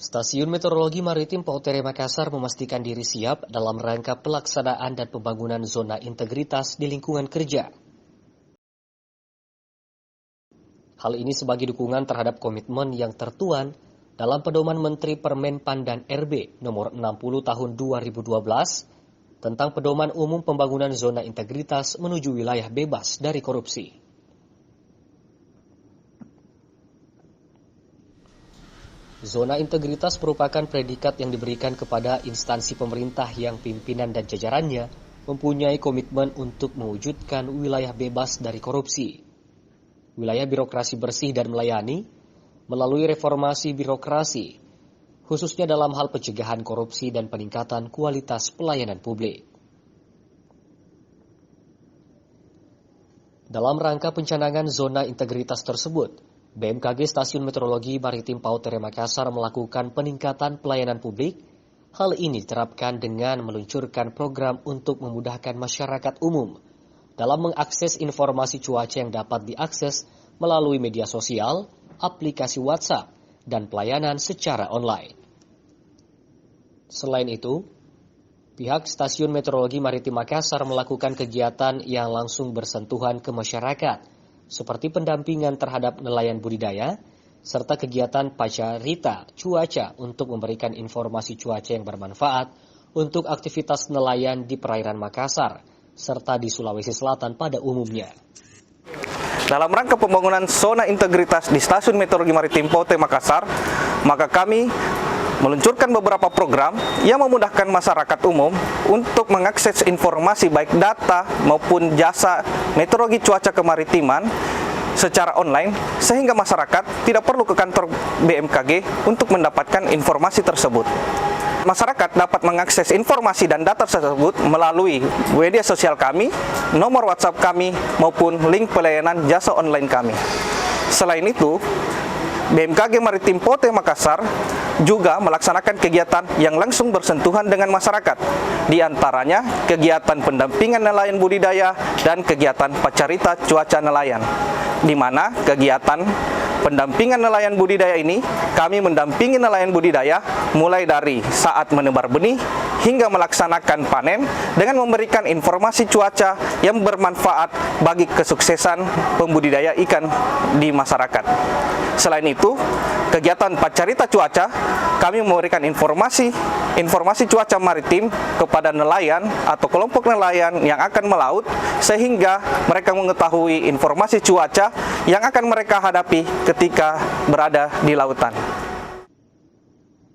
Stasiun Meteorologi Maritim Pautere Makassar memastikan diri siap dalam rangka pelaksanaan dan pembangunan zona integritas di lingkungan kerja. Hal ini sebagai dukungan terhadap komitmen yang tertuang dalam Pedoman Menteri Permenpan dan RB nomor 60 tahun 2012 tentang Pedoman Umum Pembangunan Zona Integritas menuju wilayah bebas dari korupsi. Zona integritas merupakan predikat yang diberikan kepada instansi pemerintah yang pimpinan dan jajarannya mempunyai komitmen untuk mewujudkan wilayah bebas dari korupsi. Wilayah birokrasi bersih dan melayani melalui reformasi birokrasi, khususnya dalam hal pencegahan korupsi dan peningkatan kualitas pelayanan publik. Dalam rangka pencanangan zona integritas tersebut, BMKG Stasiun Meteorologi Maritim Pautere Makassar melakukan peningkatan pelayanan publik. Hal ini diterapkan dengan meluncurkan program untuk memudahkan masyarakat umum dalam mengakses informasi cuaca yang dapat diakses melalui media sosial, aplikasi WhatsApp, dan pelayanan secara online. Selain itu, pihak Stasiun Meteorologi Maritim Makassar melakukan kegiatan yang langsung bersentuhan ke masyarakat, seperti pendampingan terhadap nelayan budidaya, serta kegiatan pacarita cuaca untuk memberikan informasi cuaca yang bermanfaat untuk aktivitas nelayan di perairan Makassar, serta di Sulawesi Selatan pada umumnya. Dalam rangka pembangunan zona integritas di Stasiun Meteorologi Maritim Pautere Makassar, maka kami meluncurkan beberapa program yang memudahkan masyarakat umum untuk mengakses informasi baik data maupun jasa meteorologi cuaca kemaritiman secara online, sehingga masyarakat tidak perlu ke kantor BMKG untuk mendapatkan informasi tersebut. Masyarakat dapat mengakses informasi dan data tersebut melalui media sosial kami, nomor WhatsApp kami, maupun link pelayanan jasa online kami. Selain itu, BMKG Maritim Pautere Makassar juga melaksanakan kegiatan yang langsung bersentuhan dengan masyarakat, di antaranya kegiatan pendampingan nelayan budidaya dan kegiatan pacarita cuaca nelayan, di mana kegiatan pendampingan nelayan budidaya ini kami mendampingi nelayan budidaya mulai dari saat menebar benih hingga melaksanakan panen dengan memberikan informasi cuaca yang bermanfaat bagi kesuksesan pembudidaya ikan di masyarakat. Selain itu, kegiatan pacarita cuaca kami memberikan informasi cuaca maritim kepada nelayan atau kelompok nelayan yang akan melaut, sehingga mereka mengetahui informasi cuaca yang akan mereka hadapi ketika berada di lautan.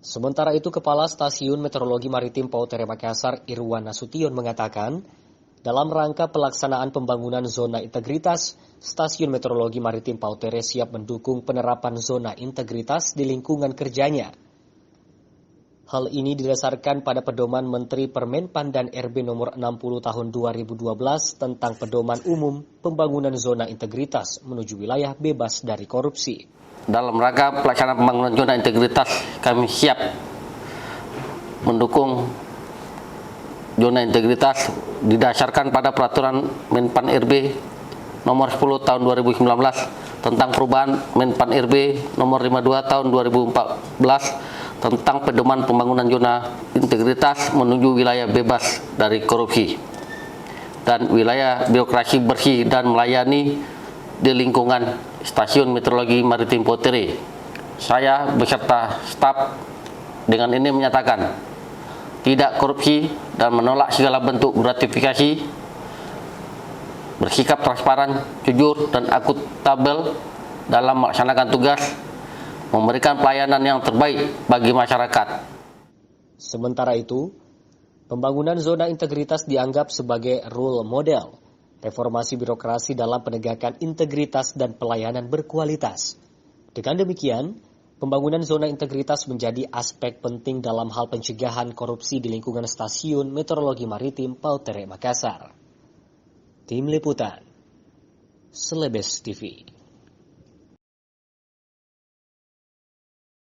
Sementara itu, Kepala Stasiun Meteorologi Maritim Pautere Makassar Irwan Nasution mengatakan, dalam rangka pelaksanaan pembangunan zona integritas, Stasiun Meteorologi Maritim Pautere siap mendukung penerapan zona integritas di lingkungan kerjanya. Hal ini didasarkan pada Pedoman Menteri Permenpan dan RB nomor 60 tahun 2012 tentang Pedoman Umum Pembangunan Zona Integritas menuju wilayah bebas dari korupsi. Dalam rangka pelaksanaan pembangunan zona integritas, kami siap mendukung zona integritas didasarkan pada Peraturan Menpan RB nomor 10 tahun 2019 tentang perubahan Menpan RB nomor 52 tahun 2014 tentang Pedoman Pembangunan Zona Integritas menuju wilayah bebas dari korupsi dan wilayah birokrasi bersih dan melayani di lingkungan Stasiun Meteorologi Maritim Pautere. Saya beserta staf dengan ini menyatakan tidak korupsi dan menolak segala bentuk gratifikasi, bersikap transparan, jujur, dan akuntabel dalam melaksanakan tugas, memberikan pelayanan yang terbaik bagi masyarakat. Sementara itu, pembangunan zona integritas dianggap sebagai role model reformasi birokrasi dalam penegakan integritas dan pelayanan berkualitas. Dengan demikian, pembangunan zona integritas menjadi aspek penting dalam hal pencegahan korupsi di lingkungan Stasiun Meteorologi Maritim Pautere Makassar. Tim Liputan, Selebes TV.